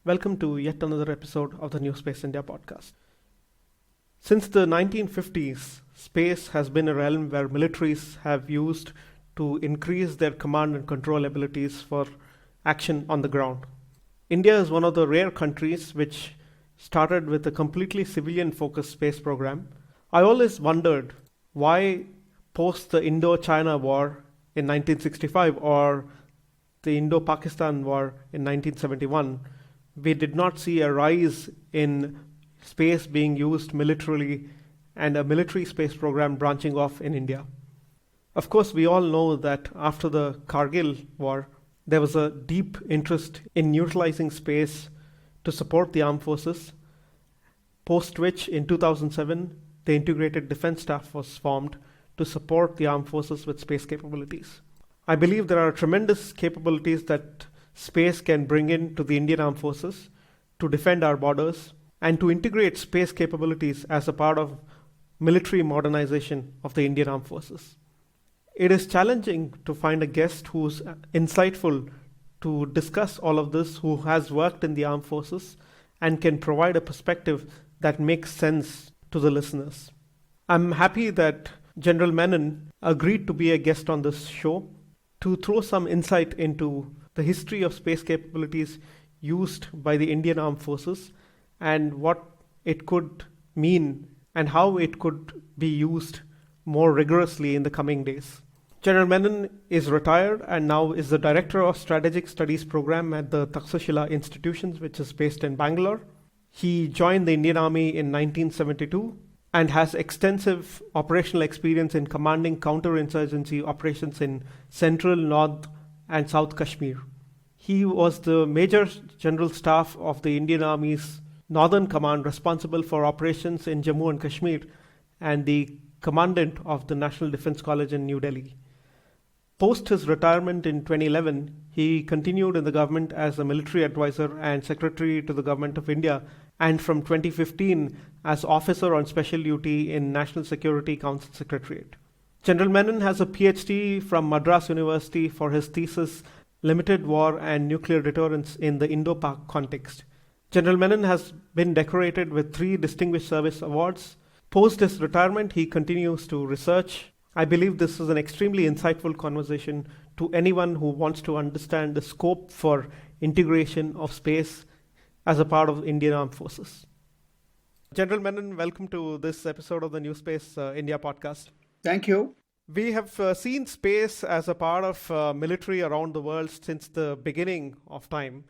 Welcome to yet another episode of the NewSpace India podcast. Since the 1950s, space has been a realm where militaries have used to increase their command and control abilities for action on the ground. India is one of the rare countries which started with a completely civilian focused space program. I always wondered why, post the Indo-China War in 1965 or the Indo-Pakistan War in 1971, we did not see a rise in space being used militarily and a military space program branching off in India. Of course, we all know that after the Kargil War, there was a deep interest in utilizing space to support the armed forces, post which in 2007, the Integrated Defense Staff was formed to support the armed forces with space capabilities. I believe there are tremendous capabilities that space can bring in to the Indian Armed Forces to defend our borders and to integrate space capabilities as a part of military modernization of the Indian Armed Forces. It is challenging to find a guest who's insightful to discuss all of this, who has worked in the armed forces and can provide a perspective that makes sense to the listeners. I'm happy that General Menon agreed to be a guest on this show to throw some insight into the history of space capabilities used by the Indian Armed Forces and what it could mean and how it could be used more rigorously in the coming days. General Menon is retired and now is the Director of Strategic Studies Program at the Taxashila Institutions, which is based in Bangalore. He joined the Indian Army in 1972 and has extensive operational experience in commanding counterinsurgency operations in Central, North, and South Kashmir. He was the Major General Staff of the Indian Army's Northern Command, responsible for operations in Jammu and Kashmir, and the Commandant of the National Defense College in New Delhi. Post his retirement in 2011, he continued in the government as a military advisor and secretary to the Government of India, and from 2015 as officer on special duty in National Security Council Secretariat. General Menon has a PhD from Madras University for his thesis, Limited War and Nuclear Deterrence in the Indo-Pak Context. General Menon has been decorated with 3 Distinguished Service Awards. Post his retirement, he continues to research. I believe this is an extremely insightful conversation to anyone who wants to understand the scope for integration of space as a part of Indian Armed Forces. General Menon, welcome to this episode of the NewSpace India podcast. Thank you. We have seen space as a part of military around the world since the beginning of time,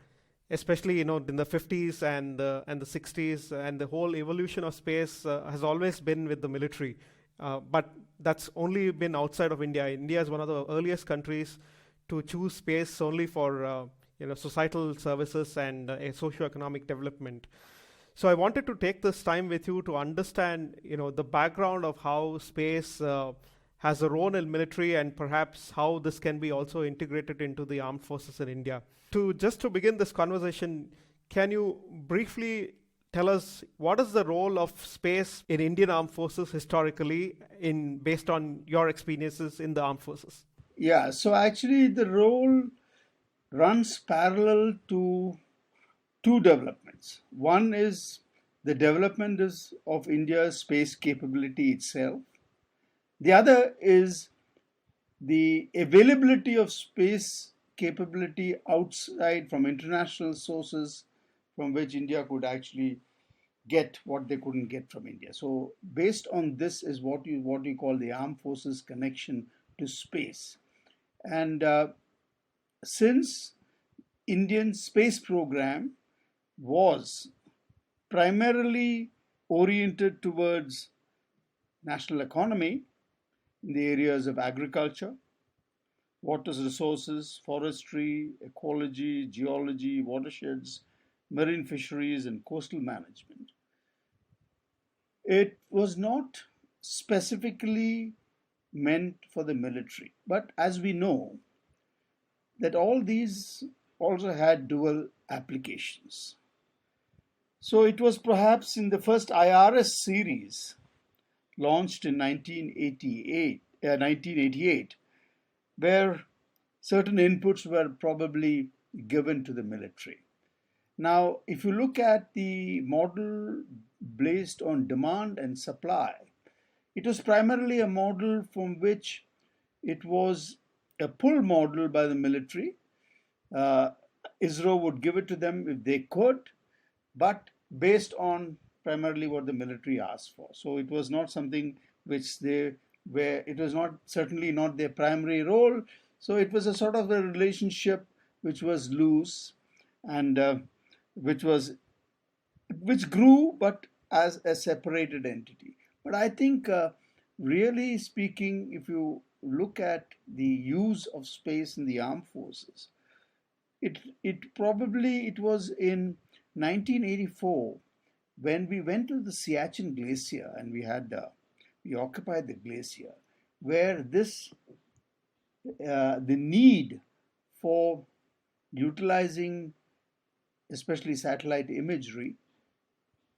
especially in the 50s and the 60s, and the whole evolution of space has always been with the military. But that's only been outside of India. India is one of the earliest countries to choose space only for societal services and socio-economic development. So I wanted to take this time with you to understand, the background of how space has a role in military and perhaps how this can be also integrated into the armed forces in India. Just to begin this conversation, can you briefly tell us what is the role of space in Indian armed forces historically, based on your experiences in the armed forces? Yeah, so actually the role runs parallel to 2 developments. One is the development of India's space capability itself. The other is the availability of space capability outside from international sources from which India could actually get what they couldn't get from India. So based on this is what you call the armed forces connection to space. And since Indian space program was primarily oriented towards national economy in the areas of agriculture, water resources, forestry, ecology, geology, watersheds, marine fisheries, and coastal management, it was not specifically meant for the military. But as we know, that all these also had dual applications. So it was perhaps in the first IRS series launched in 1988, where certain inputs were probably given to the military. Now, if you look at the model based on demand and supply, it was primarily a model from which it was a pull model by the military. Uh, ISRO would give it to them if they could, but based on primarily what the military asked for. So it was not something which they were, it was not certainly not their primary role. So it was a sort of a relationship which was loose and which was which grew but as a separated entity. But I think, really speaking, if you look at the use of space in the armed forces, it was in 1984 when we went to the Siachen Glacier and we occupied the glacier, where this the need for utilizing especially satellite imagery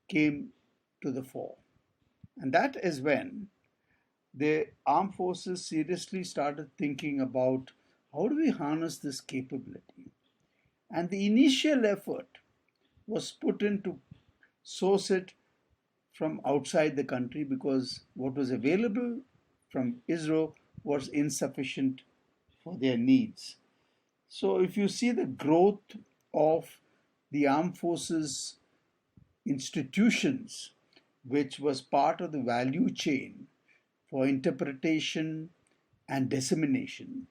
came to the fore. And that is when the armed forces seriously started thinking about how do we harness this capability. And the initial effort was put in to source it from outside the country because what was available from ISRO was insufficient for their needs. So, if you see the growth of the armed forces institutions, which was part of the value chain for interpretation and dissemination,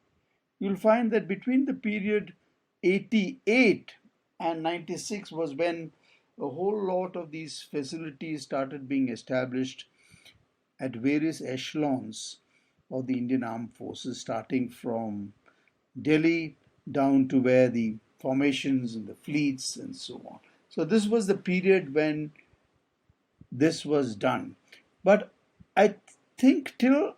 you'll find that between the period 88 and 96 was when a whole lot of these facilities started being established at various echelons of the Indian Armed Forces, starting from Delhi down to where the formations and the fleets and so on. So this was the period when this was done. But I think till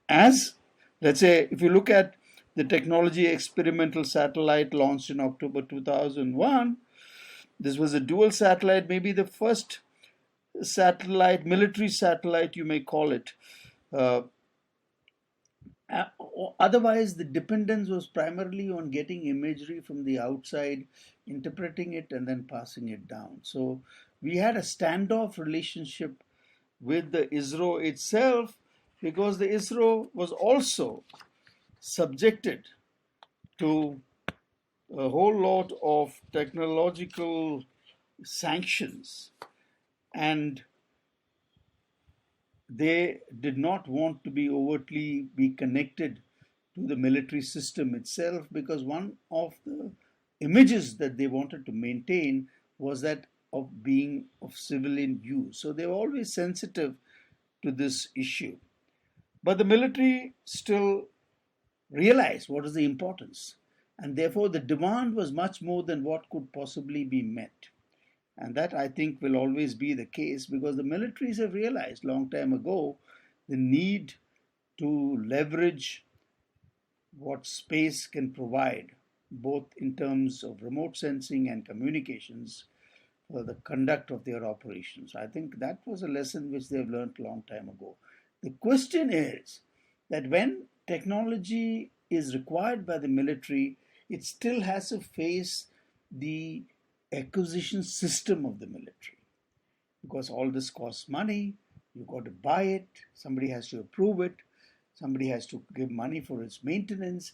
as let's say, if you look at the technology experimental satellite launched in October 2001, this was a dual satellite, maybe the first satellite, military satellite, you may call it. Uh, Otherwise, the dependence was primarily on getting imagery from the outside, interpreting it, and then passing it down. So we had a standoff relationship with the ISRO itself because the ISRO was also subjected to a whole lot of technological sanctions, and they did not want to be overtly be connected to the military system itself because one of the images that they wanted to maintain was that of being of civilian use. So they were always sensitive to this issue. But the military still realized what is the importance, and therefore the demand was much more than what could possibly be met. And that I think will always be the case because the militaries have realized long time ago the need to leverage what space can provide, both in terms of remote sensing and communications for the conduct of their operations. I think that was a lesson which they've learned a long time ago. The question is that when technology is required by the military, it still has to face the acquisition system of the military because all this costs money. You've got to buy it, somebody has to approve it, somebody has to give money for its maintenance,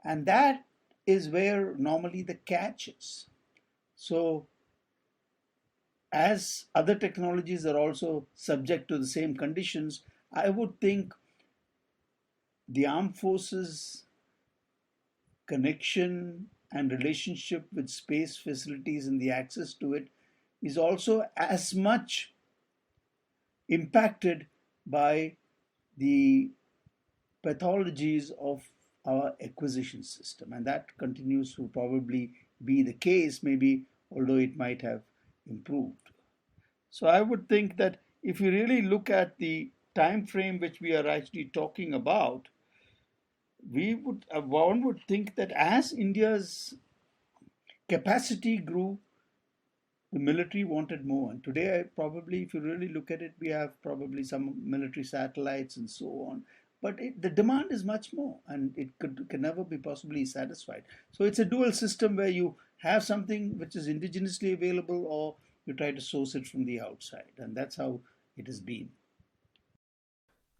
and that is where normally the catch is. So, as other technologies are also subject to the same conditions, I would think the armed forces connection and relationship with space facilities and the access to it is also as much impacted by the pathologies of our acquisition system. And that continues to probably be the case, maybe, although it might have improved. So I would think that if you really look at the time frame which we are actually talking about, one would think that as India's capacity grew, the military wanted more. And today, probably, if you really look at it, we have probably some military satellites and so on. but the demand is much more, and it can never be possibly satisfied. So it's a dual system where you have something which is indigenously available, or you try to source it from the outside, and that's how it has been.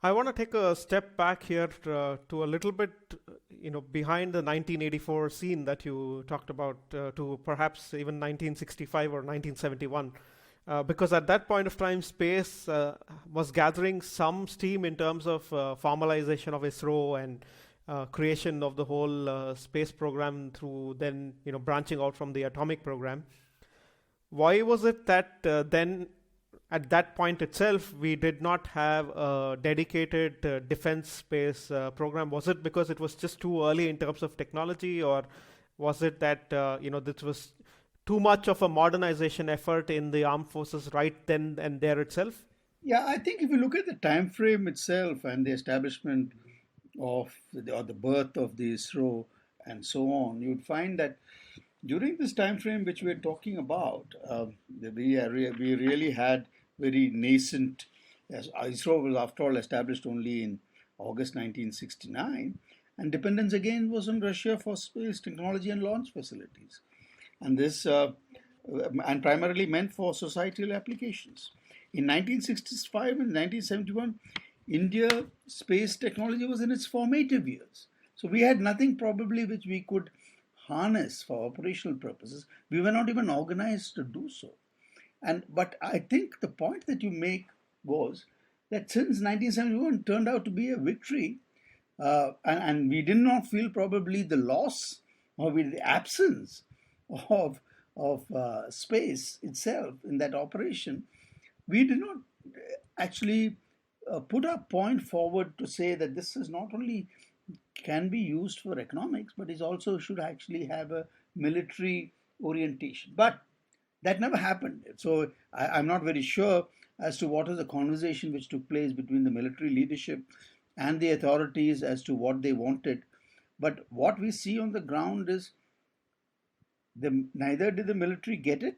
I want to take a step back here to a little bit, behind the 1984 scene that you talked about, to perhaps even 1965 or 1971. Because at that point of time, space was gathering some steam in terms of formalization of ISRO and creation of the whole space program through then, branching out from the atomic program. Why was it that then, at that point itself, we did not have a dedicated defense space program? Was it because it was just too early in terms of technology, or was it that this was too much of a modernization effort in the armed forces right then and there itself? Yeah, I think if you look at the time frame itself and the establishment of or the birth of the ISRO and so on, you'd find that during this time frame which we're talking about, we really had very nascent. As ISRO was, after all, established only in August 1969, and dependence again was on Russia for space technology and launch facilities, and this and primarily meant for societal applications. In 1965 and 1971, India space technology was in its formative years. So we had nothing probably which we could harness for operational purposes. We were not even organized to do so. But I think the point that you make was that since 1971 turned out to be a victory, and we did not feel probably the loss or the absence of space itself in that operation, we did not actually put our point forward to say that this is not only can be used for economics, but it also should actually have a military orientation. But that never happened. So I'm not very sure as to what is the conversation which took place between the military leadership and the authorities as to what they wanted. But what we see on the ground is neither did the military get it.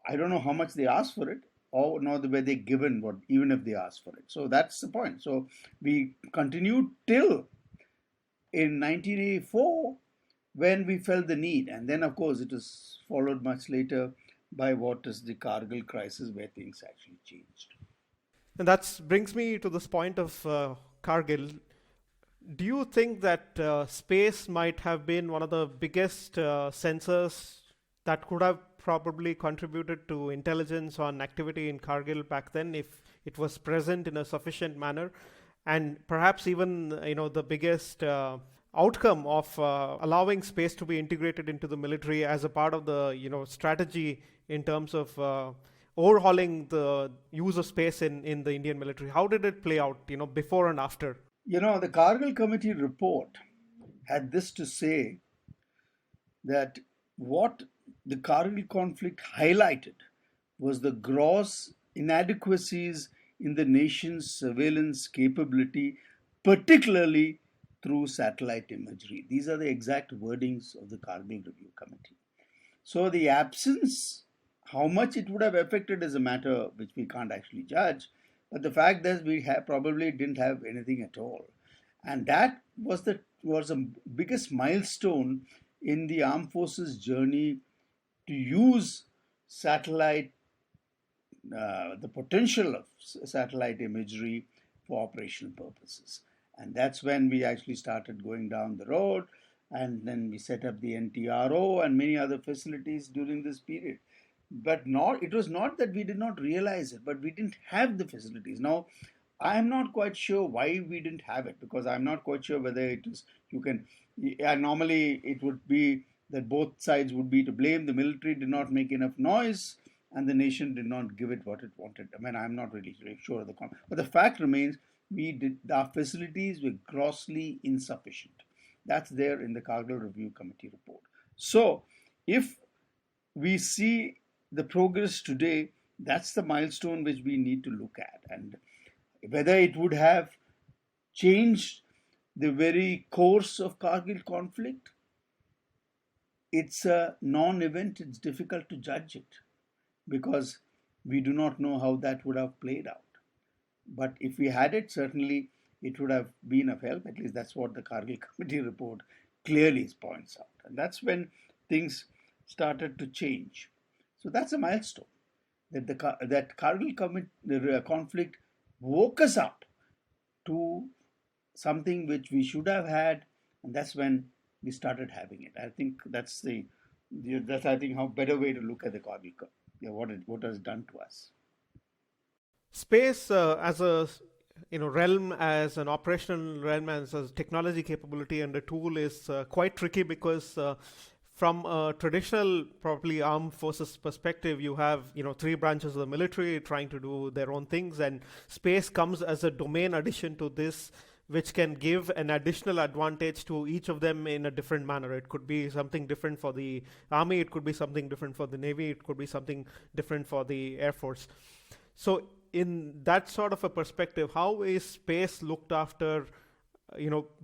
I don't know how much they asked for it, or nor were they given what, even if they asked for it. So that's the point. So we continued till in 1984 when we felt the need, and then of course it was followed much later by what is the Kargil crisis, where things actually changed. And that brings me to this point of Kargil. Do you think that space might have been one of the biggest sensors that could have probably contributed to intelligence on activity in Kargil back then, if it was present in a sufficient manner? And perhaps even the biggest outcome of allowing space to be integrated into the military as a part of the strategy in terms of overhauling the use of space in the Indian military. How did it play out, before and after? The Kargil Committee report had this to say, that what the Kargil conflict highlighted was the gross inadequacies in the nation's surveillance capability, particularly through satellite imagery. These are the exact wordings of the Kargil Review Committee. So the absence, how much it would have affected is a matter which we can't actually judge, but the fact that we probably didn't have anything at all. And that was the biggest milestone in the armed forces journey to use satellite, the potential of satellite imagery for operational purposes. And that's when we actually started going down the road, and then we set up the NTRO and many other facilities during this period. But it was not that we did not realize it, but we didn't have the facilities. Now, I am not quite sure why we didn't have it, because I'm not quite sure whether it is, normally it would be that both sides would be to blame. The military did not make enough noise and the nation did not give it what it wanted. I mean, I'm not really sure of the comment, but the fact remains our facilities were grossly insufficient. That's there in the Kargil Review Committee report. So if we see the progress today, that's the milestone which we need to look at. And whether it would have changed the very course of Kargil conflict, it's a non-event. It's difficult to judge it because we do not know how that would have played out. But if we had it, certainly it would have been of help. At least that's what the Kargil Committee report clearly points out. And that's when things started to change. So that's a milestone that that Kargil conflict woke us up to something which we should have had, and that's when we started having it. I think that's I think how better way to look at the Kargil, what has done to us. Space as a realm, as an operational realm, as a technology capability and a tool is quite tricky because from a traditional probably armed forces perspective, you have three branches of the military trying to do their own things, and space comes as a domain addition to this, which can give an additional advantage to each of them in a different manner. It could be something different for the army, it could be something different for the navy, it could be something different for the air force. So in that sort of a perspective, how is space looked after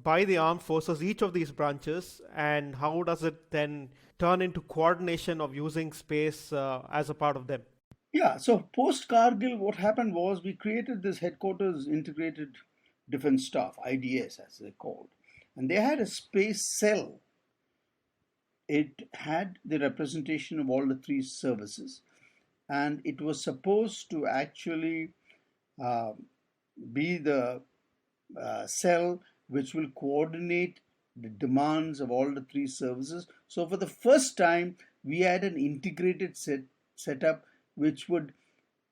by the armed forces, each of these branches, and how does it then turn into coordination of using space as a part of them? Yeah, so post Kargil, what happened was we created this headquarters integrated defense staff, IDS as they called, and they had a space cell. It had the representation of all the three services, and it was supposed to actually uh, be the cell which will coordinate the demands of all the three services. So for the first time, we had an integrated setup which would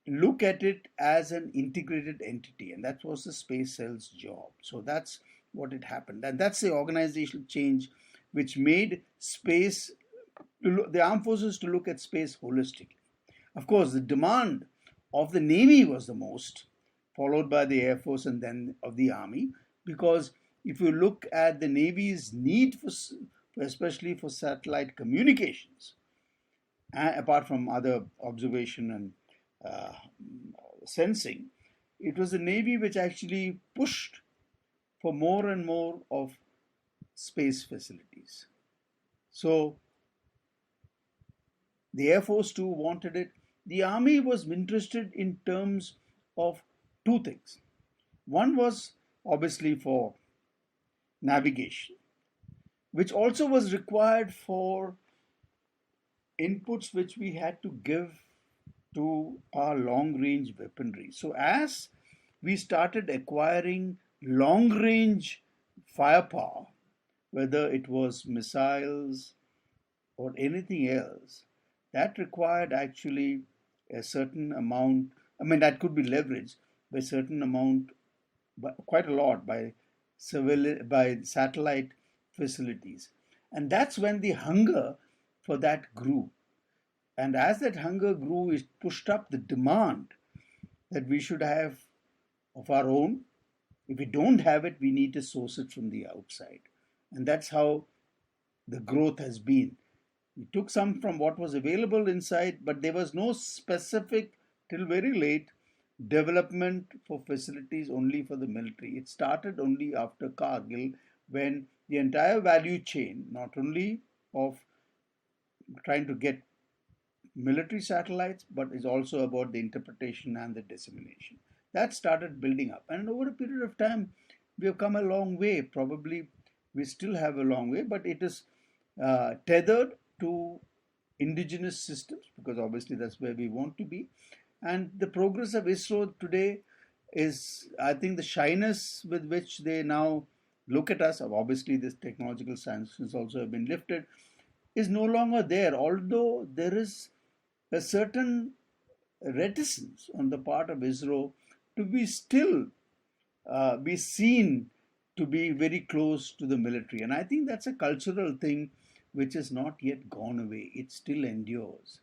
look at it as an integrated entity, and that was the space cell's job. So that's what it happened, and that's the organizational change which made space the armed forces to look at space holistically. Of course, the demand of the Navy was the most, followed by the Air Force and then of the Army, because if you look at the Navy's need for, especially for satellite communications, apart from other observation and sensing, it was the Navy which actually pushed for more and more of space facilities. So the Air Force too wanted it. The Army was interested in terms of two things. One was obviously for navigation, which also was required for inputs which we had to give to our long range weaponry. So, as we started acquiring long range firepower, whether it was missiles or anything else, that required actually a certain amount. I mean, that could be leveraged by a certain amount, quite a lot, by by satellite facilities. And that's when the hunger for that grew. And as that hunger grew, it pushed up the demand that we should have of our own. If we don't have it, we need to source it from the outside. And that's how the growth has been. We took some from what was available inside, but there was no specific, till very late, development for facilities only for the military. It started only after Kargil, when the entire value chain, not only of trying to get military satellites, but is also about the interpretation and the dissemination. That started building up. And over a period of time, we have come a long way. Probably we still have a long way, but it is tethered to indigenous systems, because obviously that's where we want to be. And the progress of ISRO today is, I think, the shyness with which they now look at us. Obviously, this technological sanctions also have been lifted, is no longer there, although there is a certain reticence on the part of ISRO to be still be seen to be very close to the military. And I think that's a cultural thing which has not yet gone away. It still endures.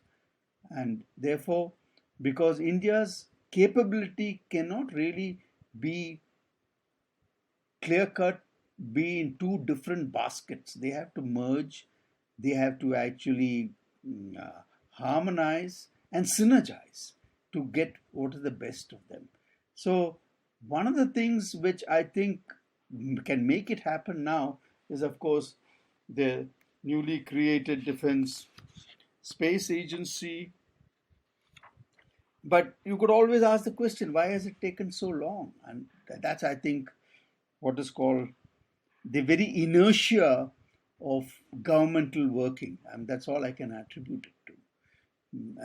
And therefore, because India's capability cannot really be clear cut, be in two different baskets. They have to merge, they have to actually harmonize and synergize to get what is the best of them. So, one of the things which I think can make it happen now is, of course, the newly created Defense Space Agency. But you could always ask the question, why has it taken so long? And that's, I think, what is called the very inertia of governmental working. And that's all I can attribute it to.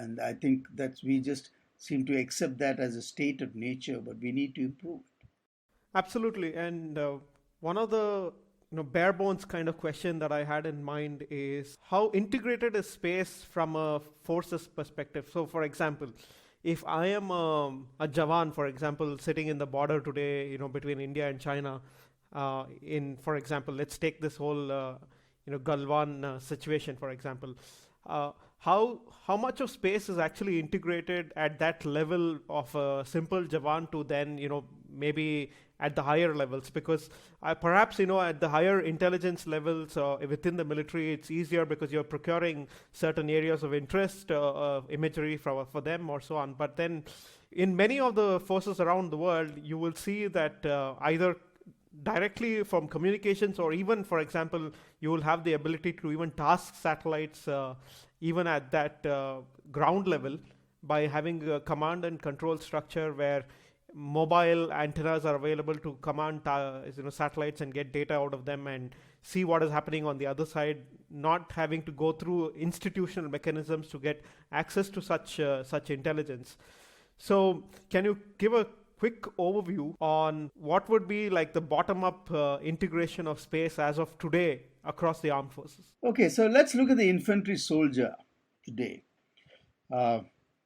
And I think that we just seem to accept that as a state of nature, but we need to improve it. Absolutely. And one of the bare bones kind of question that I had in mind is how integrated is space from a forces perspective. So, for example, if I am a Jawan, for example, sitting in the border today, between India and China, for example, let's take this whole, Galwan situation, for example. Uh, how much of space is actually integrated at that level of a simple Jawan to then, maybe at the higher levels? Because perhaps at the higher intelligence levels within the military, it's easier because you're procuring certain areas of interest, imagery for them or so on. But then in many of the forces around the world, you will see that either directly from communications, or even, for example, you will have the ability to even task satellites even at that ground level, by having a command and control structure where mobile antennas are available to command satellites and get data out of them and see what is happening on the other side, not having to go through institutional mechanisms to get access to such intelligence. So can you give a quick overview on what would be like the bottom-up integration of space as of today across the armed forces? Okay, so let's look at the infantry soldier today. Uh,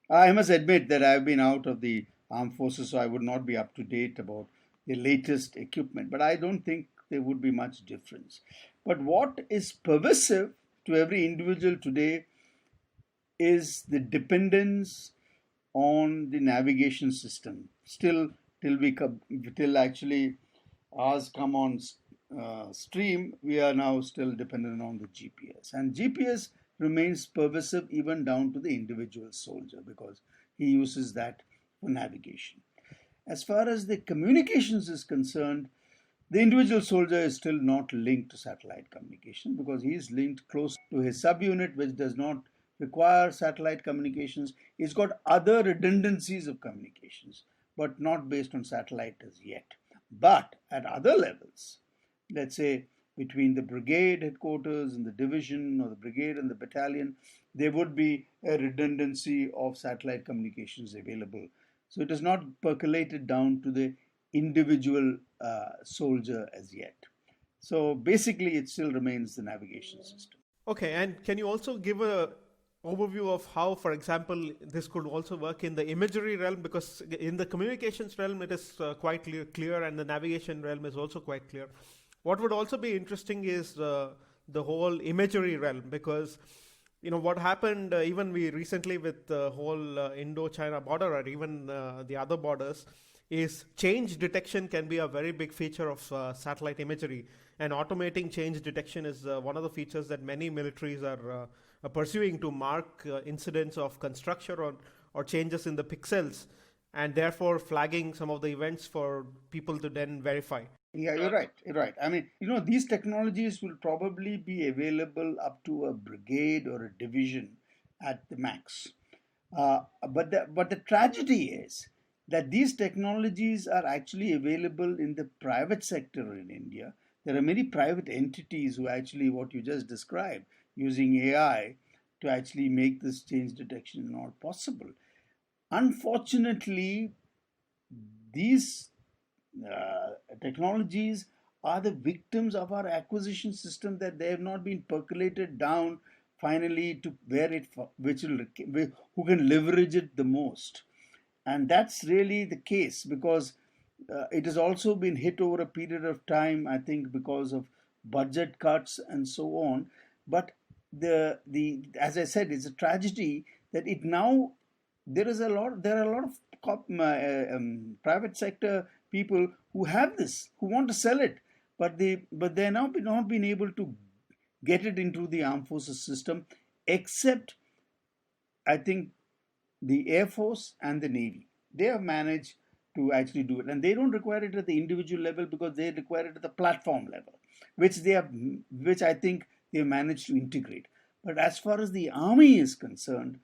I must admit that I've been out of the armed forces, so I would not be up to date about the latest equipment, but I don't think there would be much difference. But what is pervasive to every individual today is the dependence on the navigation system. Still, till actually ours come on stream, we are now still dependent on the GPS, and GPS remains pervasive even down to the individual soldier because he uses that for navigation. As far as the communications is concerned, the individual soldier is still not linked to satellite communication because he is linked close to his subunit, which does not require satellite communications. He's got other redundancies of communications, but not based on satellite as yet. But at other levels, let's say between the brigade headquarters and the division, or the brigade and the battalion, there would be a redundancy of satellite communications available. So it has not percolated down to the individual soldier as yet. So basically, it still remains the navigation system. Okay, and can you also give a overview of how, for example, this could also work in the imagery realm? Because in the communications realm, it is quite clear, and the navigation realm is also quite clear. What would also be interesting is the whole imagery realm, because what happened even we recently with the whole Indo-China border, or even the other borders, is change detection can be a very big feature of satellite imagery, and automating change detection is one of the features that many militaries are pursuing to mark incidents of construction or changes in the pixels, and therefore flagging some of the events for people to then verify. Yeah, you're right. You're right. I mean, these technologies will probably be available up to a brigade or a division at the max. But the tragedy is that these technologies are actually available in the private sector in India. There are many private entities who actually, what you just described, using AI to actually make this change detection not possible. Unfortunately, these technologies are the victims of our acquisition system, that they have not been percolated down finally to where who can leverage it the most. And that's really the case because it has also been hit over a period of time, I think, because of budget cuts and so on. But the as I said, it's a tragedy that it now there are a lot of private sector people who have this, who want to sell it, but they're now not been able to get it into the armed forces system, except I think the Air Force and the Navy. They have managed to actually do it, and they don't require it at the individual level because they require it at the platform level, which I think they managed to integrate. But as far as the army is concerned,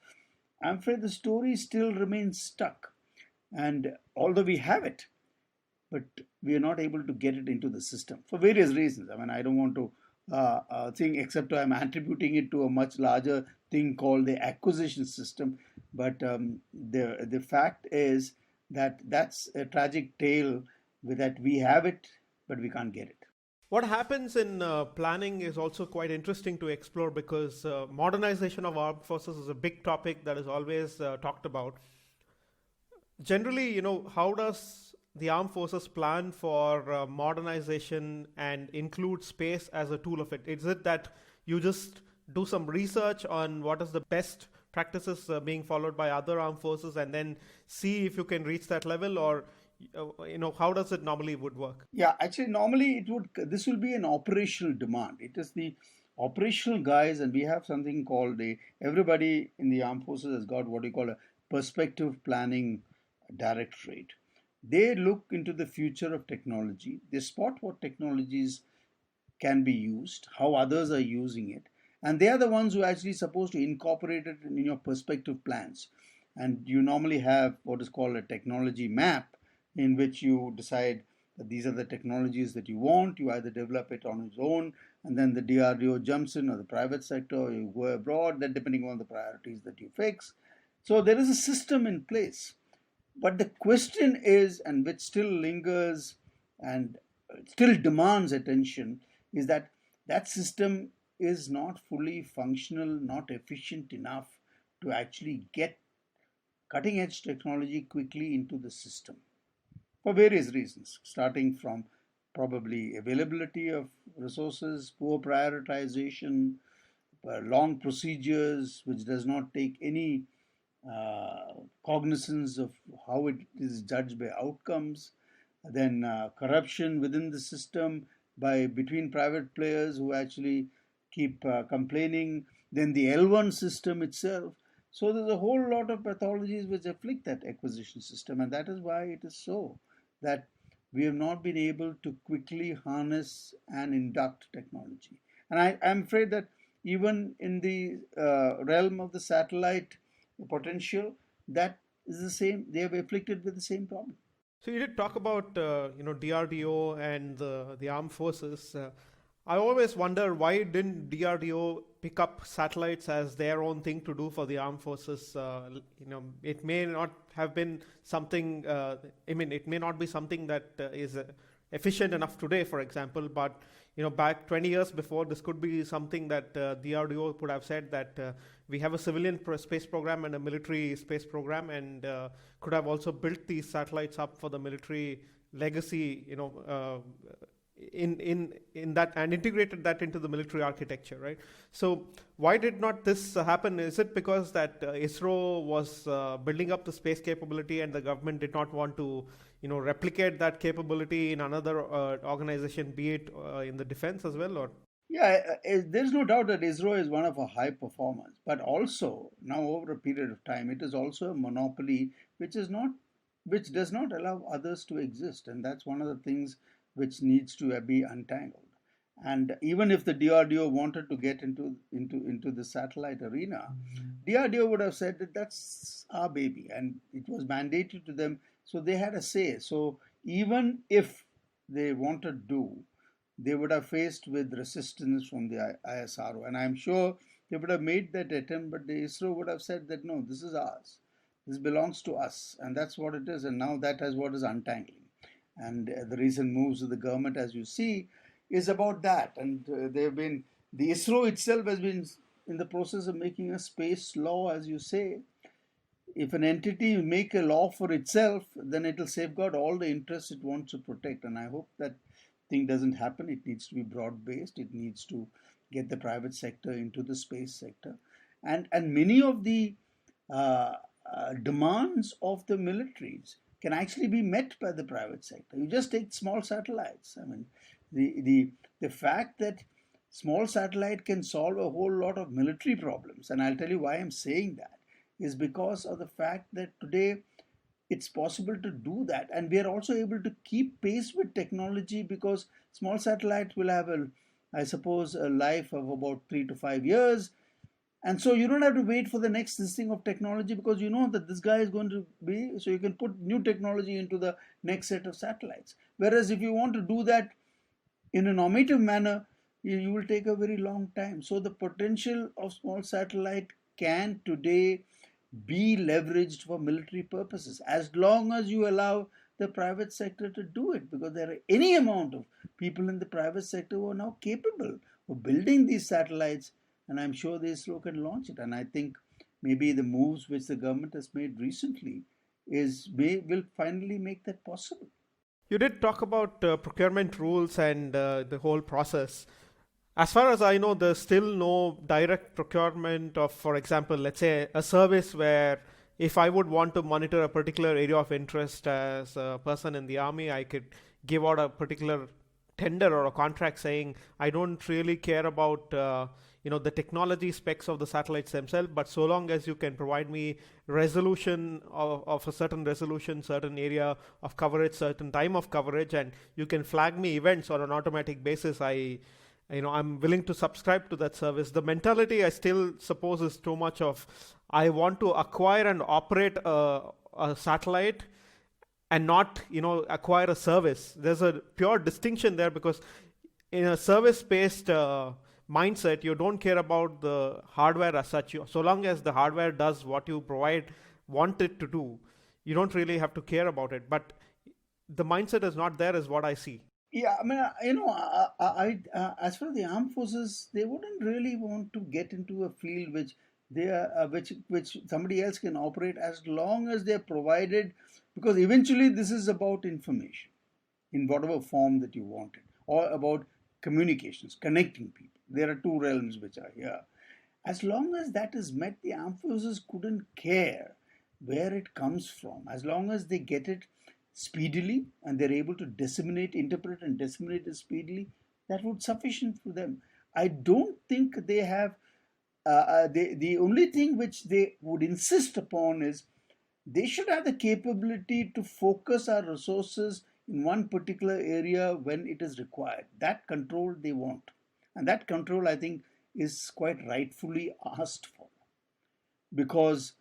I'm afraid the story still remains stuck. And although we have it, but we are not able to get it into the system for various reasons. I mean, I don't want to think, except I'm attributing it to a much larger thing called the acquisition system. But the fact is that that's a tragic tale, with that we have it, but we can't get it. What happens in planning is also quite interesting to explore because modernization of armed forces is a big topic that is always talked about. Generally, how does the armed forces plan for modernization and include space as a tool of it? Is it that you just do some research on what is the best practices being followed by other armed forces and then see if you can reach that level, or how does it normally would work? Yeah, actually, normally this will be an operational demand. It is the operational guys, and we have something called everybody in the armed forces has got what we call a perspective planning directorate. They look into the future of technology. They spot what technologies can be used, how others are using it, and they are the ones who are actually supposed to incorporate it in your perspective plans. And you normally have what is called a technology map, in which you decide that these are the technologies that you want. You either develop it on its own, and then the DRDO jumps in, or the private sector, or you go abroad, then depending on the priorities that you fix. So there is a system in place. But the question is, and which still lingers and still demands attention, is that that system is not fully functional, not efficient enough to actually get cutting edge technology quickly into the system for various reasons, starting from probably availability of resources, poor prioritization, long procedures which does not take any cognizance of how it is judged by outcomes, then corruption within the system by between private players who actually keep complaining, then the L1 system itself. So there's a whole lot of pathologies which afflict that acquisition system, and that is why it is so that we have not been able to quickly harness and induct technology. And I'm afraid that even in the realm of the satellite potential, that is the same. They are afflicted with the same problem. So you did talk about DRDO and the armed forces. I always wonder, why didn't DRDO pick up satellites as their own thing to do for the armed forces? It may not have been something. It may not be something that is efficient enough today, for example. But back 20 years before, this could be something that DRDO could have said that we have a civilian space program and a military space program, and could have also built these satellites up for the military legacy. In that, and integrated that into the military architecture, right? So why did not this happen? Is it because that ISRO was building up the space capability and the government did not want to replicate that capability in another organization, be it in the defense as well? Or Yeah, there's no doubt that ISRO is one of our high performers, but also now over a period of time, it is also a monopoly which does not allow others to exist, and that's one of the things which needs to be untangled. And even if the DRDO wanted to get into the satellite arena, DRDO would have said that that's our baby, and it was mandated to them, so they had a say. So even if they wanted to do, they would have faced with resistance from the ISRO. And I'm sure they would have made that attempt, but the ISRO would have said that no, this is ours. This belongs to us. And that's what it is. And now that is what is untangling. And the recent moves of the government, as you see, is about that. And the ISRO itself has been in the process of making a space law, as you say. If an entity make a law for itself, then it will safeguard all the interests it wants to protect. And I hope that thing doesn't happen. It needs to be broad based. It needs to get the private sector into the space sector, and many of the demands of the militaries can actually be met by the private sector. You just take small satellites. I mean, the fact that small satellite can solve a whole lot of military problems, and I'll tell you why I'm saying that, is because of the fact that today it's possible to do that, and we are also able to keep pace with technology, because small satellites will have I suppose a life of about 3 to 5 years. And so you don't have to wait for the next listing of technology, because you know that this guy is going to be, so you can put new technology into the next set of satellites. Whereas if you want to do that in a normative manner, you will take a very long time. So the potential of small satellite can today be leveraged for military purposes, as long as you allow the private sector to do it, because there are any amount of people in the private sector who are now capable of building these satellites, and I'm sure the ISRO can launch it. And I think maybe the moves which the government has made recently will finally make that possible. You did talk about procurement rules and the whole process. As far as I know, there's still no direct procurement of, for example, let's say a service where if I would want to monitor a particular area of interest as a person in the army, I could give out a particular tender or a contract saying I don't really care about the technology specs of the satellites themselves, but so long as you can provide me resolution of a certain resolution, certain area of coverage, certain time of coverage, and you can flag me events on an automatic basis, I'm willing to subscribe to that service. The mentality, I still suppose, is too much of I want to acquire and operate a satellite and not acquire a service. There's a pure distinction there, because in a service based mindset, you don't care about the hardware as such. So long as the hardware does what you want it to do, you don't really have to care about it. But the mindset is not there, is what I see. Yeah, I mean, as for the armed forces, they wouldn't really want to get into a field which they are, which somebody else can operate, as long as they're provided, because eventually this is about information in whatever form that you want it, or about communications, connecting people. There are two realms which are here. As long as that is met, the armed forces couldn't care where it comes from, as long as they get it speedily and they're able to interpret and disseminate it speedily. That would sufficient for them. I don't think they have. The only thing which they would insist upon is they should have the capability to focus our resources in one particular area when it is required. That control they want, and that control, I think, is quite rightfully asked for, because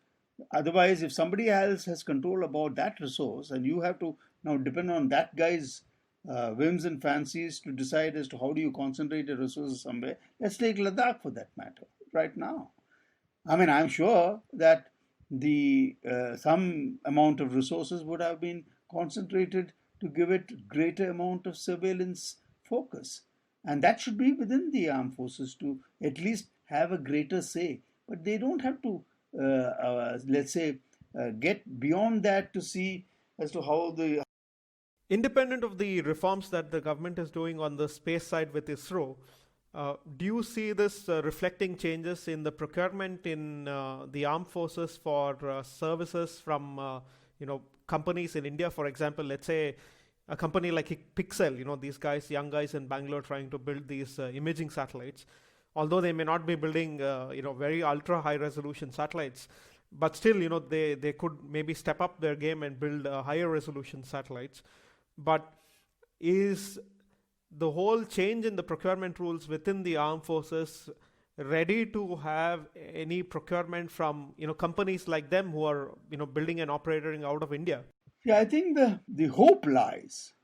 otherwise, if somebody else has control about that resource and you have to now depend on that guy's whims and fancies to decide as to how do you concentrate your resources somewhere. Let's take Ladakh for that matter right now. I mean, I'm sure that the some amount of resources would have been concentrated to give it greater amount of surveillance focus, and that should be within the armed forces to at least have a greater say. But they don't have to, let's say, get beyond that to see as to how the. Independent of the reforms that the government is doing on the space side with ISRO, do you see this reflecting changes in the procurement in the armed forces for services from companies in India? For example, let's say a company like Pixel, these guys, young guys in Bangalore trying to build these imaging satellites. Although they may not be building very ultra high resolution satellites, but still they could maybe step up their game and build higher resolution satellites. But is the whole change in the procurement rules within the armed forces ready to have any procurement from companies like them who are building and operating out of India? Yeah, I think the hope lies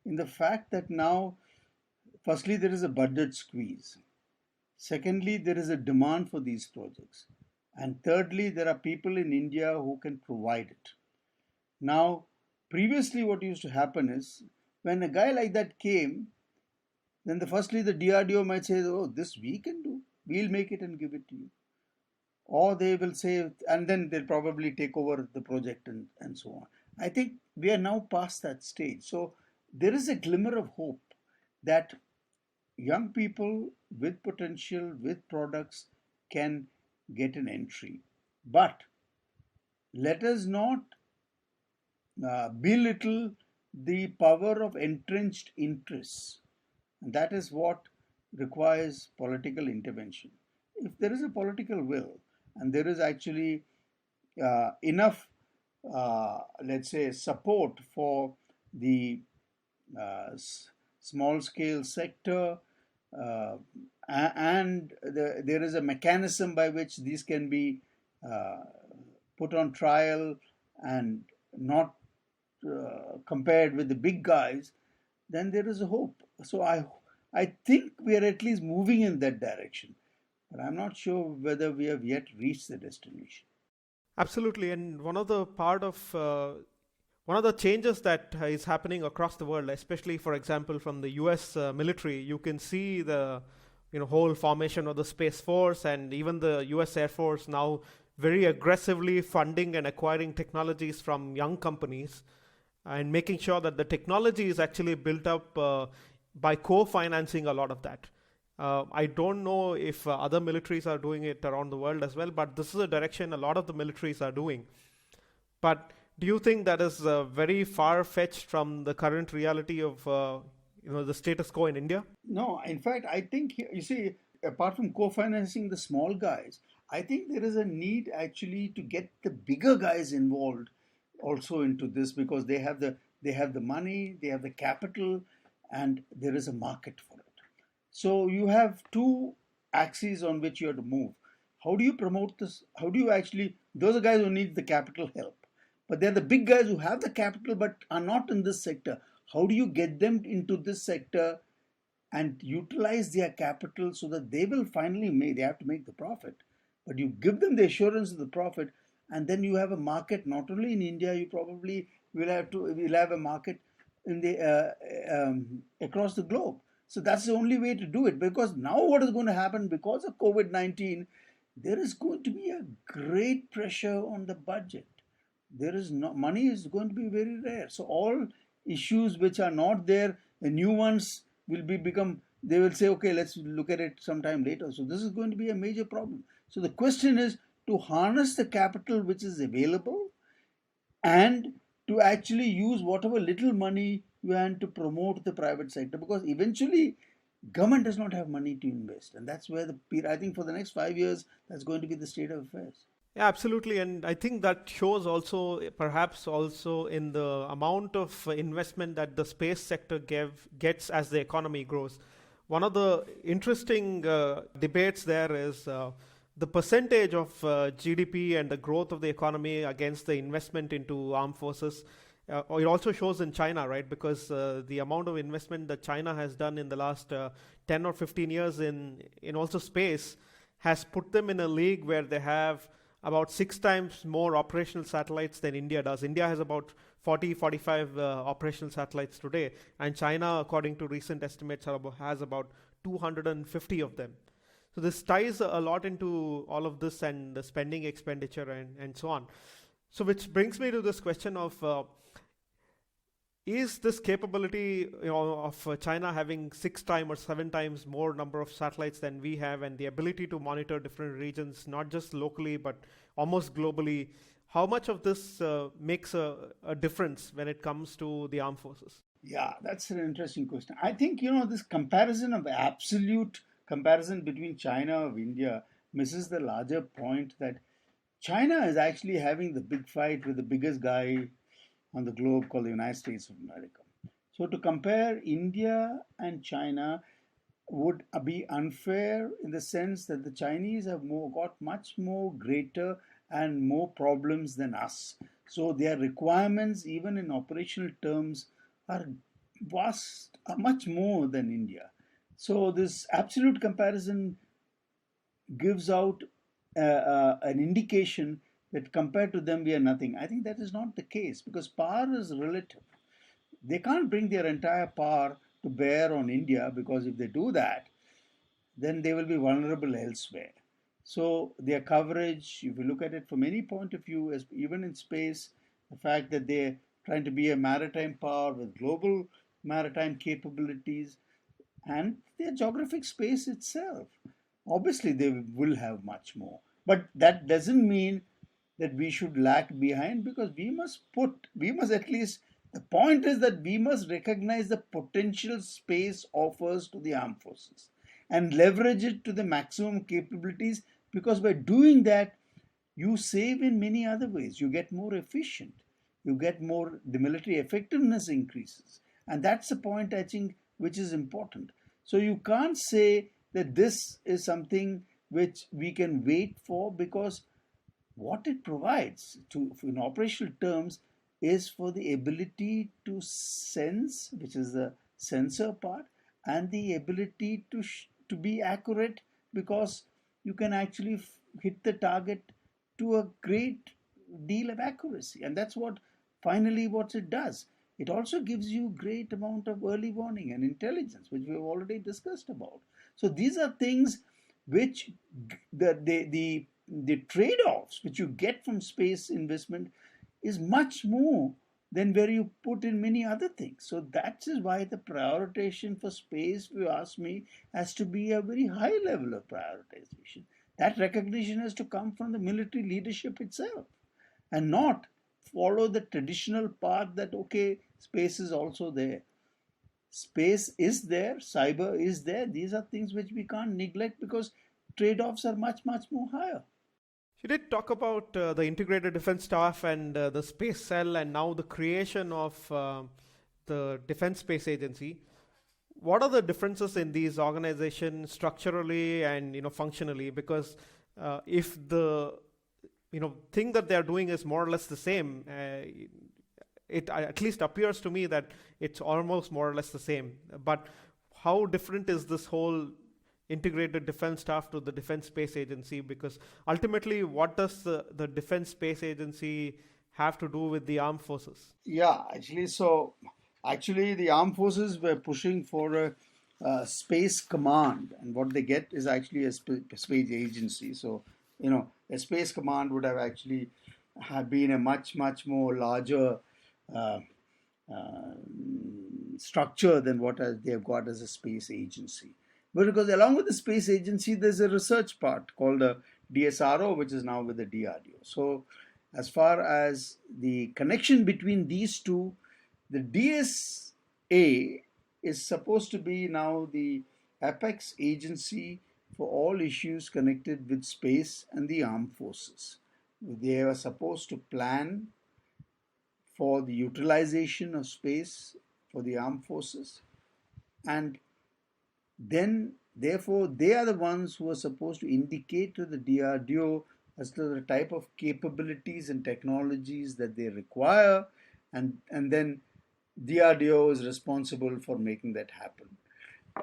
in the fact that now, firstly, there is a budget squeeze. Secondly, there is a demand for these projects. And thirdly, there are people in India who can provide it. Now, previously, what used to happen is when a guy like that came, then firstly the DRDO might say, "Oh, this we can do. We'll make it and give it to you." Or they will say, and then they'll probably take over the project and so on. I think we are now past that stage. So there is a glimmer of hope that young people with potential, with products, can get an entry. But let us not belittle the power of entrenched interests. And that is what requires political intervention. If there is a political will and there is actually enough, let's say, support for the small scale sector, uh, there is a mechanism by which these can be uh, put on trial and not compared with the big guys, then there is a hope. So I think we are at least moving in that direction, but I'm not sure whether we have yet reached the destination. Absolutely, and one of the changes that is happening across the world, especially for example from the U.S. Military, you can see the whole formation of the Space Force and even the U.S. Air Force now very aggressively funding and acquiring technologies from young companies and making sure that the technology is actually built up by co-financing a lot of that. I don't know if other militaries are doing it around the world as well, but this is a direction a lot of the militaries are doing. But do you think that is very far-fetched from the current reality of the status quo in India? No, in fact, I think you see, apart from co-financing the small guys, I think there is a need actually to get the bigger guys involved also into this, because they have the money, they have the capital, and there is a market for it. So you have two axes on which you have to move. How do you promote this? How do you actually? Those are guys who need the capital help, but they're the big guys who have the capital but are not in this sector. How do you get them into this sector and utilize their capital so that they will finally make? They have to make the profit, but you give them the assurance of the profit, and then you have a market not only in India. You probably will have a market in the across the globe. So that's the only way to do it, because now what is going to happen because of COVID-19, there is going to be a great pressure on the budget. There is no money is going to be very rare. So all issues which are not there, the new ones will be become. They will say, okay, let's look at it sometime later. So this is going to be a major problem. So the question is to harness the capital which is available and to actually use whatever little money you have to promote the private sector, because eventually government does not have money to invest, and that's where I think for the next 5 years that's going to be the state of affairs. Yeah, absolutely. And I think that shows also, perhaps also in the amount of investment that the space sector gets as the economy grows. One of the interesting debates there is the percentage of GDP and the growth of the economy against the investment into armed forces. It also shows in China, right? Because the amount of investment that China has done in the last 10 or 15 years in also space has put them in a league where they have about 6 times more operational satellites than India does. India has about 40, 45 operational satellites today, and China, according to recent estimates, has about 250 of them. So this ties a lot into all of this and the spending expenditure and so on. So which brings me to this question of is this capability of China having 6 times or 7 times more number of satellites than we have, and the ability to monitor different regions, not just locally but almost globally, how much of this makes a difference when it comes to the armed forces? Yeah, that's an interesting question. I think this comparison of absolute comparison between China and India misses the larger point that China is actually having the big fight with the biggest guy on the globe called the United States of America. So to compare India and China would be unfair in the sense that the Chinese have got much more greater and more problems than us. So their requirements, even in operational terms, are are much more than India. So this absolute comparison gives out an indication that compared to them we are nothing. I think that is not the case, because power is relative. They can't bring their entire power to bear on India, because if they do that, then they will be vulnerable elsewhere. So their coverage, if you look at it from any point of view, as even in space, the fact that they're trying to be a maritime power with global maritime capabilities, and their geographic space itself, obviously they will have much more. But that doesn't mean that we should lag behind, because we must at least, the point is that we must recognize the potential space offers to the armed forces and leverage it to the maximum capabilities, because by doing that you save in many other ways. You get more efficient, you get more, the military effectiveness increases, and that's the point I think which is important. So you can't say that this is something which we can wait for, because what it provides to in operational terms is for the ability to sense, which is the sensor part, and the ability to be accurate, because you can actually hit the target to a great deal of accuracy. And that's what finally what it does. It also gives you great amount of early warning and intelligence, which we have already discussed about. So these are things which the trade-offs which you get from space investment is much more than where you put in many other things. So that is why the prioritization for space, if you ask me, has to be a very high level of prioritization. That recognition has to come from the military leadership itself, and not follow the traditional path that okay, space is also there. Space is there, cyber is there. These are things which we can't neglect, because trade-offs are much, much more higher. You did talk about the integrated defense staff and the space cell, and now the creation of the Defense Space Agency. What are the differences in these organizations structurally and functionally? Because if the thing that they are doing is more or less the same, it at least appears to me that it's almost more or less the same. But how different is this whole integrated defense staff to the Defense Space Agency? Because ultimately, what does the Defense Space Agency have to do with the armed forces? Yeah, actually, the armed forces were pushing for a space command, and what they get is actually a space agency. So, a space command would have actually have been a much, much more larger uh, uh, structure than what they have got as a space agency. But because along with the space agency, there's a research part called the DSRO, which is now with the DRDO. So, as far as the connection between these two, the DSA is supposed to be now the apex agency for all issues connected with space and the armed forces. They are supposed to plan for the utilization of space for the armed forces, and then therefore they are the ones who are supposed to indicate to the DRDO as to the type of capabilities and technologies that they require, and then DRDO is responsible for making that happen,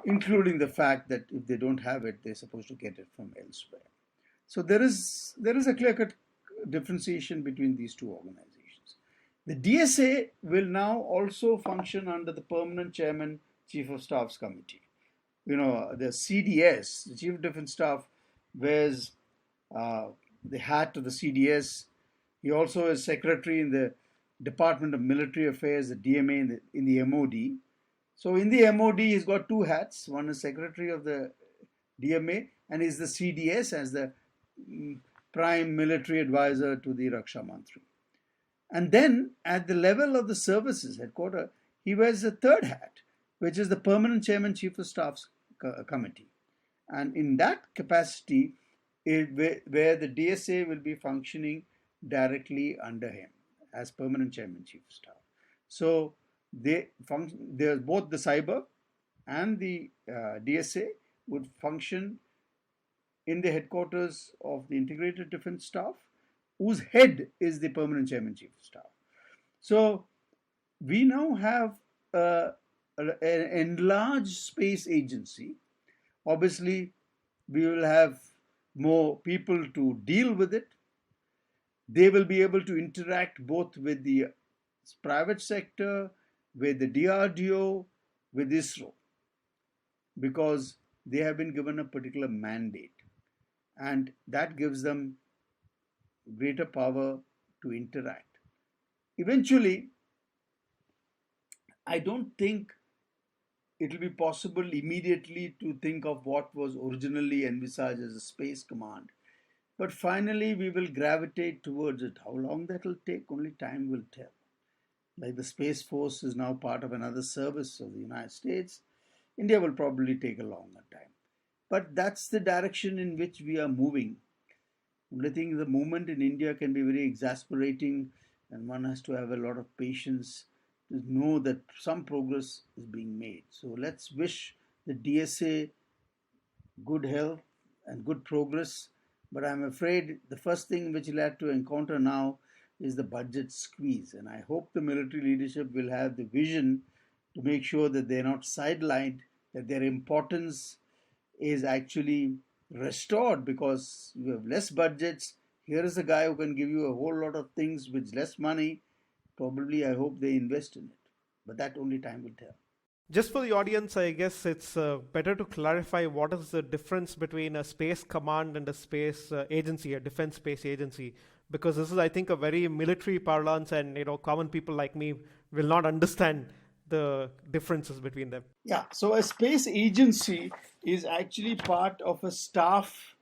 including the fact that if they don't have it, they're supposed to get it from elsewhere. So there is a clear-cut differentiation between these two organizations. The DSA will now also function under the Permanent Chairman Chief of Staff's Committee. The CDS, the Chief of Defense Staff, wears the hat of the CDS. He also is secretary in the Department of Military Affairs, the DMA, in the MOD. So in the MOD, he's got two hats. One is secretary of the DMA, and is the CDS as the prime military advisor to the Raksha Mantri. And then at the level of the services headquarters, he wears a third hat, which is the Permanent Chairman Chief of Staff's Committee. And in that capacity, where the DSA will be functioning directly under him as Permanent Chairman Chief of Staff. So there's both the cyber and the DSA would function in the headquarters of the Integrated Defense Staff, whose head is the Permanent Chairman Chief of Staff. So we now have an enlarged space agency. Obviously, we will have more people to deal with it. They will be able to interact both with the private sector, with the DRDO, with ISRO, because they have been given a particular mandate, and that gives them greater power to interact. Eventually, I don't think it will be possible immediately to think of what was originally envisaged as a space command. But finally, we will gravitate towards it. How long that will take, only time will tell. Like the Space Force is now part of another service of the United States, India will probably take a longer time. But that's the direction in which we are moving. I think the movement in India can be very exasperating, and one has to have a lot of patience to know that some progress is being made. So let's wish the DSA good health, and good progress. But I'm afraid the first thing which we'll have to encounter now is the budget squeeze. And I hope the military leadership will have the vision to make sure that they're not sidelined, that their importance is actually restored, because you have less budgets. Here is a guy who can give you a whole lot of things with less money. Probably, I hope they invest in it. But that only time will tell. Just for the audience, I guess it's better to clarify what is the difference between a space command and a space agency, a defense space agency, because this is, I think, a very military parlance, and common people like me will not understand the differences between them. Yeah, so a space agency is actually part of a staff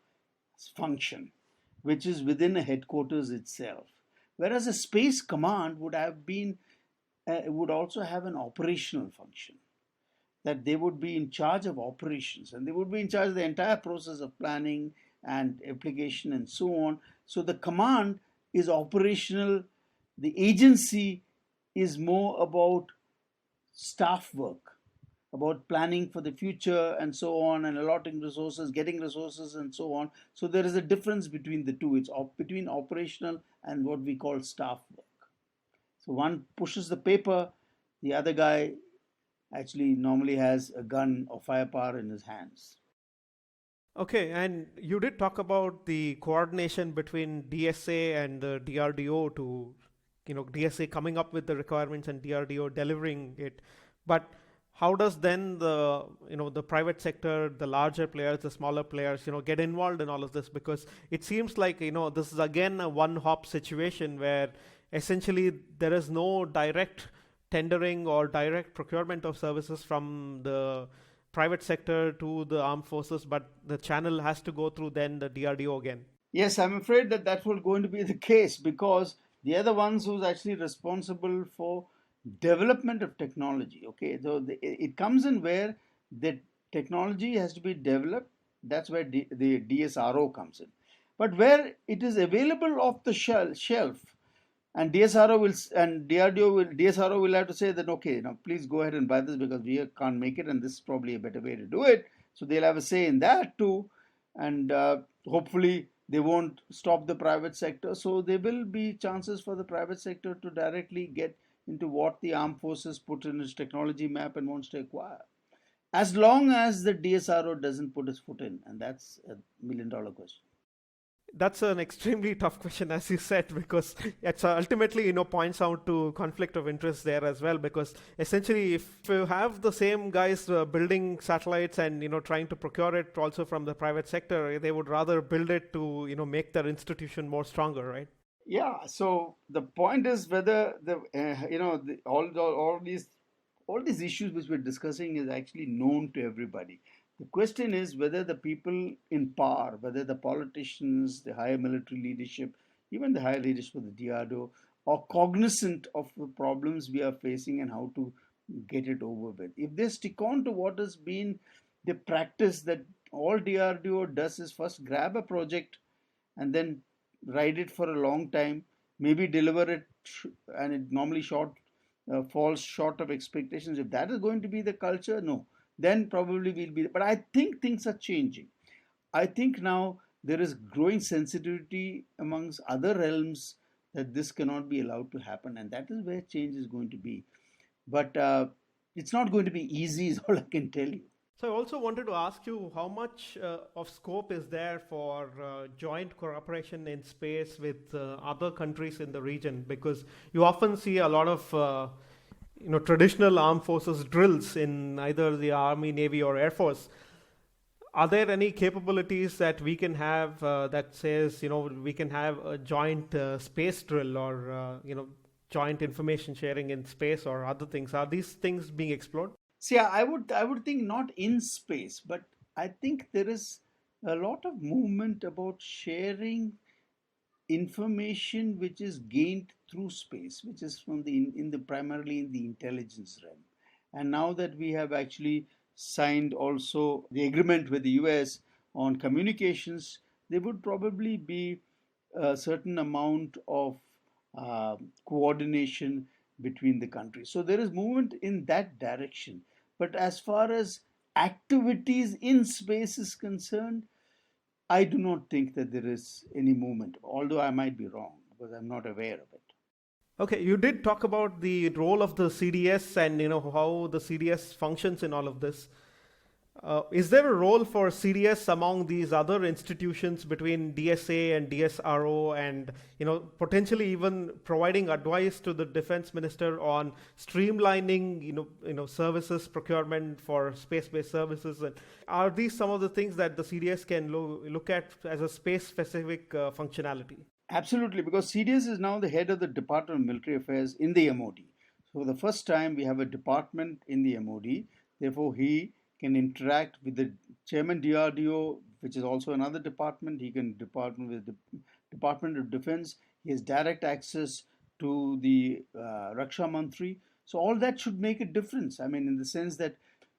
function, which is within a headquarters itself. Whereas a space command would also have an operational function, that they would be in charge of operations, and they would be in charge of the entire process of planning and application and so on. So the command is operational, the agency is more about staff work, about planning for the future and so on, and allotting resources, getting resources, and so on. So there is a difference between the two. It's between operational and what we call staff work. So one pushes the paper, the other guy actually normally has a gun or firepower in his hands. Okay, and you did talk about the coordination between DSA and the DRDO to, DSA coming up with the requirements and DRDO delivering it. But how does then the private sector, the larger players, the smaller players, get involved in all of this? Because it seems like, this is again a one-hop situation where essentially there is no direct tendering or direct procurement of services from the private sector to the armed forces, but the channel has to go through then the DRDO again. Yes, I'm afraid that that will going to be the case, because they are the ones who's actually responsible for development of technology. Okay, so it comes in where the technology has to be developed. That's where the DSRO comes in. But where it is available off the shelf, and DSRO will and DSRO will have to say that, okay, now please go ahead and buy this because we can't make it, and this is probably a better way to do it. So they'll have a say in that too, and hopefully they won't stop the private sector. So there will be chances for the private sector to directly get into what the armed forces put in its technology map and wants to acquire, as long as the DSRO doesn't put its foot in, and that's $1 million question. That's an extremely tough question, as you said, because it's ultimately, points out to conflict of interest there as well. Because essentially, if you have the same guys building satellites and trying to procure it also from the private sector, they would rather build it to make their institution more stronger, right? Yeah. So the point is whether all these issues which we're discussing is actually known to everybody. The question is whether the people in power, whether the politicians, the higher military leadership, even the higher leadership of the DRDO, are cognizant of the problems we are facing and how to get it over with. If they stick on to what has been the practice, that all DRDO does is first grab a project and then ride it for a long time, maybe deliver it, and it normally falls short of expectations. If that is going to be the culture, no, then probably we'll be. But I think things are changing. I think now there is growing sensitivity amongst other realms that this cannot be allowed to happen, and that is where change is going to be. But it's not going to be easy, is all I can tell you. So I also wanted to ask you how much of scope is there for joint cooperation in space with other countries in the region, because you often see a lot of traditional armed forces drills in either the army, navy, or air force. Are there any capabilities that we can have that says we can have a joint space drill or joint information sharing in space or other things? Are these things being explored? See, I would think not in space, but I think there is a lot of movement about sharing information which is gained through space, which is from in the primarily in the intelligence realm. And now that we have actually signed also the agreement with the US on communications, there would probably be a certain amount of coordination between the countries. So there is movement in that direction. But as far as activities in space is concerned, I do not think that there is any movement, although I might be wrong because I'm not aware of it. Okay, you did talk about the role of the CDS and how the CDS functions in all of this. Is there a role for CDS among these other institutions between DSA and DSRO, and potentially even providing advice to the defense minister on streamlining services procurement for space-based services? And are these some of the things that the CDS can look at as a space-specific functionality? Absolutely, because CDS is now the head of the Department of Military Affairs in the MOD. So, for the first time, we have a department in the MOD. Therefore, he can interact with the chairman DRDO, which is also another department. He can department with the Department of Defense. He has direct access to the Raksha Mantri. So, all that should make a difference. I mean, in the sense that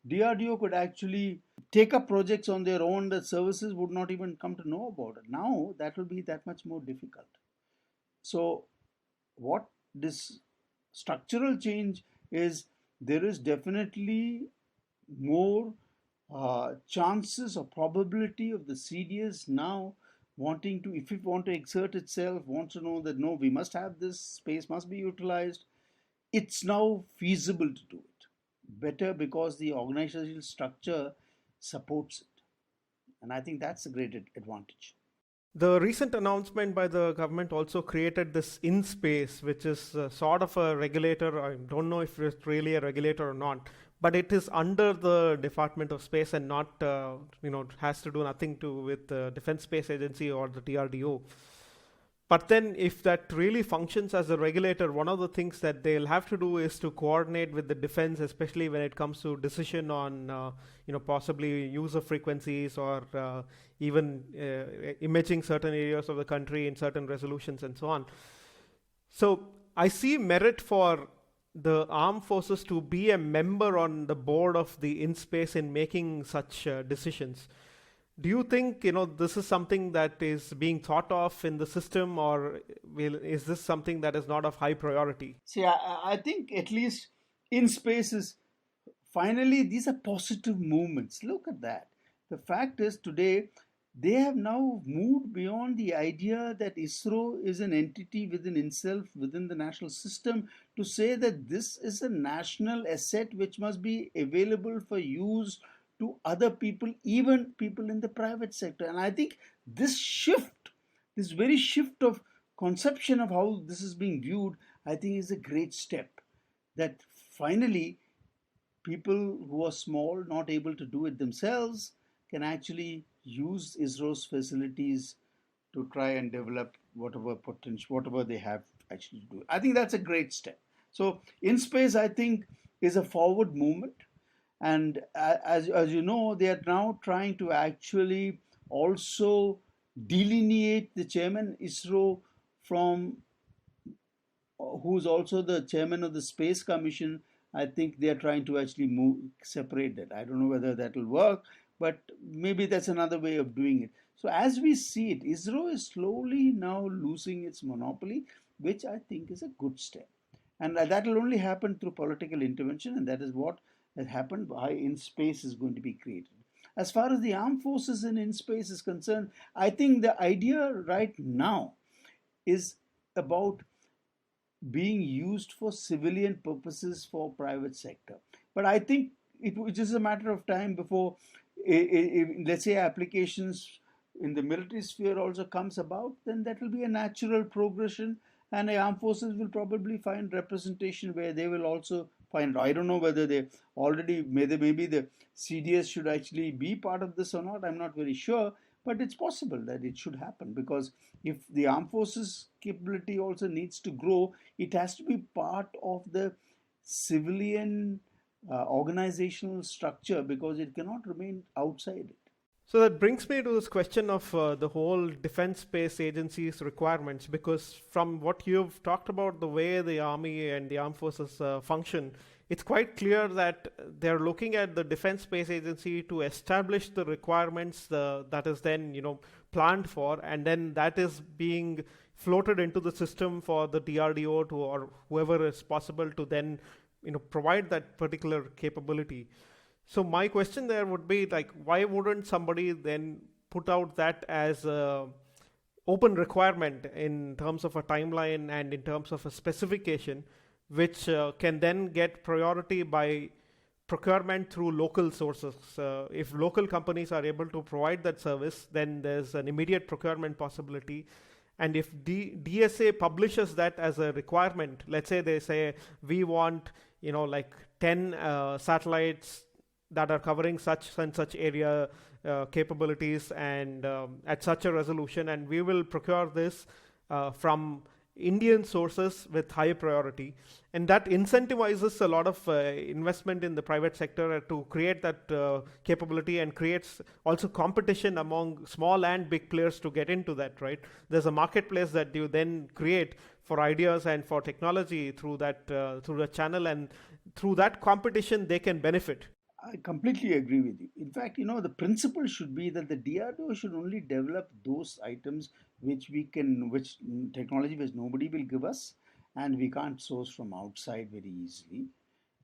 DRDO could actually take up projects on their own that services would not even come to know about it. Now that will be that much more difficult. So what this structural change is, there is definitely more chances or probability of the CDS now wanting to, if it want to exert itself, wants to know that no, we must have this space, must be utilized. It's now feasible to do it better because the organizational structure supports it. And I think that's a great advantage. The recent announcement by the government also created this InSpace, which is sort of a regulator. I don't know if it's really a regulator or not, but it is under the Department of Space and not, has to do nothing with the Defense Space Agency or the DRDO. But then if that really functions as a regulator, one of the things that they'll have to do is to coordinate with the defense, especially when it comes to decision on, possibly user frequencies or even imaging certain areas of the country in certain resolutions and so on. So I see merit for the armed forces to be a member on the board of the InSpace in making such decisions. Do you think this is something that is being thought of in the system, or is this something that is not of high priority? See, I think at least InSpace is finally, these are positive movements. Look at that. The fact is today they have now moved beyond the idea that ISRO is an entity within itself, within the national system, to say that this is a national asset which must be available for use to other people, even people in the private sector. And I think this shift, this very shift of conception of how this is being viewed, I think is a great step. That finally people who are small, not able to do it themselves, can actually use ISRO's facilities to try and develop whatever potential, whatever they have actually to do. I think that's a great step. So InSpace, I think, is a forward movement. And as you know, they are now trying to actually also delineate the chairman ISRO from who's also the chairman of the Space Commission. I think they are trying to actually separate that. I don't know whether that will work, but maybe that's another way of doing it. So as we see it, ISRO is slowly now losing its monopoly, which I think is a good step. And that will only happen through political intervention, and that is what has happened. Why InSpace is going to be created. As far as the armed forces in InSpace is concerned, I think the idea right now is about being used for civilian purposes for private sector. But I think it is a matter of time before, let's say, applications in the military sphere also comes about, then that will be a natural progression, and the armed forces will probably find representation where they will also find. I don't know whether they already, maybe the CDS should actually be part of this or not. I'm not very sure, but it's possible that it should happen, because if the armed forces capability also needs to grow, it has to be part of the civilian organizational structure, because it cannot remain outside it. So that brings me to this question of the whole Defense Space Agency's requirements, because from what you've talked about, the way the Army and the Armed Forces function, it's quite clear that they're looking at the Defense Space Agency to establish the requirements that is then planned for, and then that is being floated into the system for the DRDO or whoever is possible to then provide that particular capability. So my question there would be like, why wouldn't somebody then put out that as a open requirement in terms of a timeline and in terms of a specification, which can then get priority by procurement through local sources. If local companies are able to provide that service, then there's an immediate procurement possibility. And if DSA publishes that as a requirement, let's say they say we want, like 10 satellites that are covering such and such area capabilities and at such a resolution, and we will procure this from Indian sources with high priority, and that incentivizes a lot of investment in the private sector to create that capability, and creates also competition among small and big players to get into that, right? There's a marketplace that you then create for ideas and for technology through the channel, and through that competition they can benefit. I completely agree with you. In fact, the principle should be that the DRDO should only develop those items which technology which nobody will give us, and we can't source from outside very easily,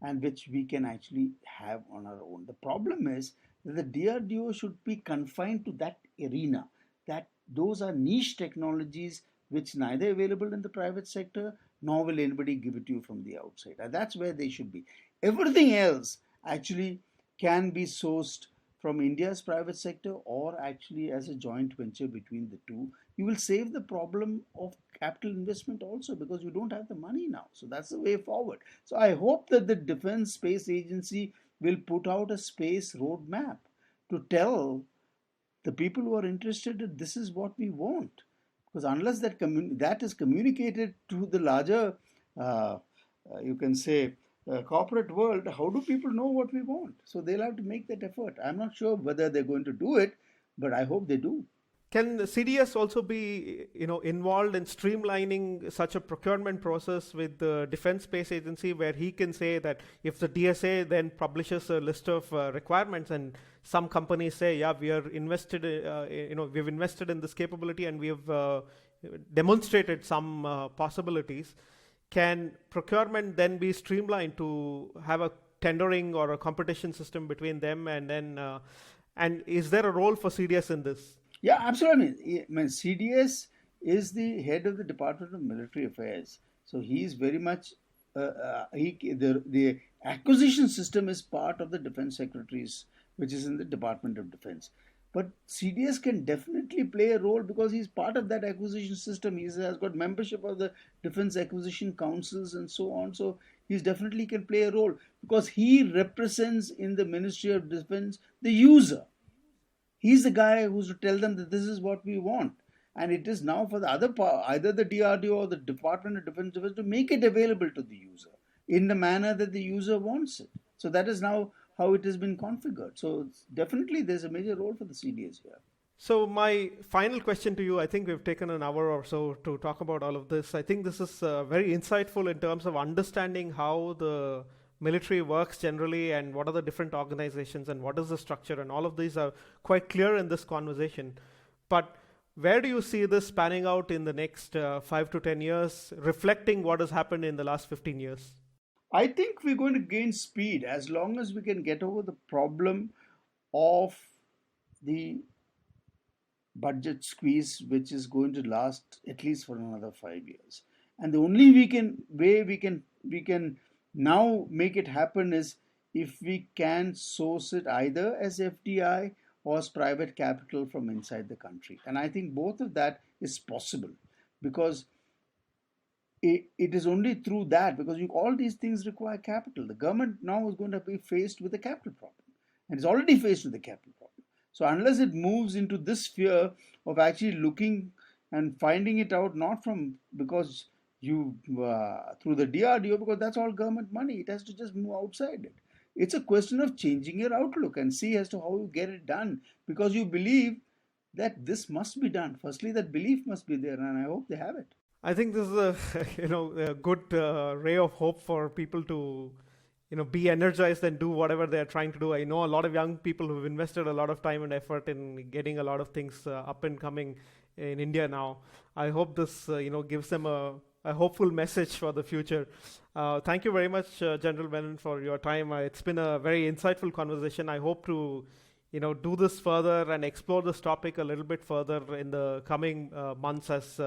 and which we can actually have on our own. The problem is that the DRDO should be confined to that arena, that those are niche technologies which neither available in the private sector nor will anybody give it to you from the outside. And that's where they should be. Everything else actually can be sourced from India's private sector or actually as a joint venture between the two. You will save the problem of capital investment also, because you don't have the money now. So that's the way forward. So I hope that the Defense Space Agency will put out a space roadmap to tell the people who are interested that this is what we want. Because unless that is communicated to the larger, you can say, corporate world, how do people know what we want? So they'll have to make that effort. I'm not sure whether they're going to do it, but I hope they do. Can CDS also be, involved in streamlining such a procurement process with the Defense Space Agency, where he can say that if the DSA then publishes a list of requirements, and some companies say, yeah, we are invested, we've invested in this capability and we have demonstrated some possibilities. Can procurement then be streamlined to have a tendering or a competition system between them, and then and is there a role for CDS in this? Yeah, absolutely. I mean, CDS is the head of the Department of Military Affairs, so he is very much the acquisition system is part of the Defense Secretaries, which is in the Department of Defense. But CDS can definitely play a role because he's part of that acquisition system. He has got membership of the Defense Acquisition Councils and so on. So he's definitely can play a role because he represents in the Ministry of Defense the user. He's the guy who's to tell them that this is what we want. And it is now for the other part, either the DRDO or the Department of Defense to make it available to the user in the manner that the user wants it. So that is now how it has been configured. So definitely there's a major role for the CDS here. So my final question to you, I think we've taken an hour or so to talk about all of this. I think this is very insightful in terms of understanding how the military works generally and what are the different organizations and what is the structure, and all of these are quite clear in this conversation. But where do you see this panning out in the next 5 to 10 years, reflecting what has happened in the last 15 years? I think we're going to gain speed as long as we can get over the problem of the budget squeeze, which is going to last at least for another 5 years. And the only way we can now make it happen is if we can source it either as FDI or as private capital from inside the country. And I think both of that is possible because it is only through that, because all these things require capital. The government now is going to be faced with a capital problem, and it's already faced with a capital problem. So unless it moves into this sphere of actually looking and finding it out, not from because you through the DRDO, because that's all government money, it has to just move outside it. It's a question of changing your outlook and see as to how you get it done, because you believe that this must be done. Firstly, that belief must be there, and I hope they have it. I think this is a good ray of hope for people to be energized and do whatever they're trying to do. I know a lot of young people who've invested a lot of time and effort in getting a lot of things up and coming in India now. I hope this gives them a a hopeful message for the future. Thank you very much, General Menon, for your time. It's been a very insightful conversation. I hope to, do this further and explore this topic a little bit further in the coming months as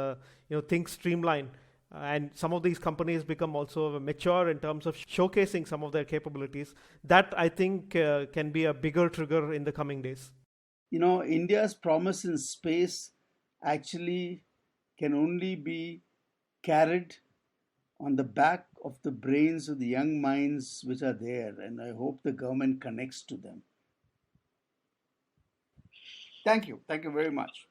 things streamline and some of these companies become also mature in terms of showcasing some of their capabilities. That I think can be a bigger trigger in the coming days. India's promise in space actually can only be carried on the back of the brains of the young minds which are there, and I hope the government connects to them. Thank you. Thank you very much.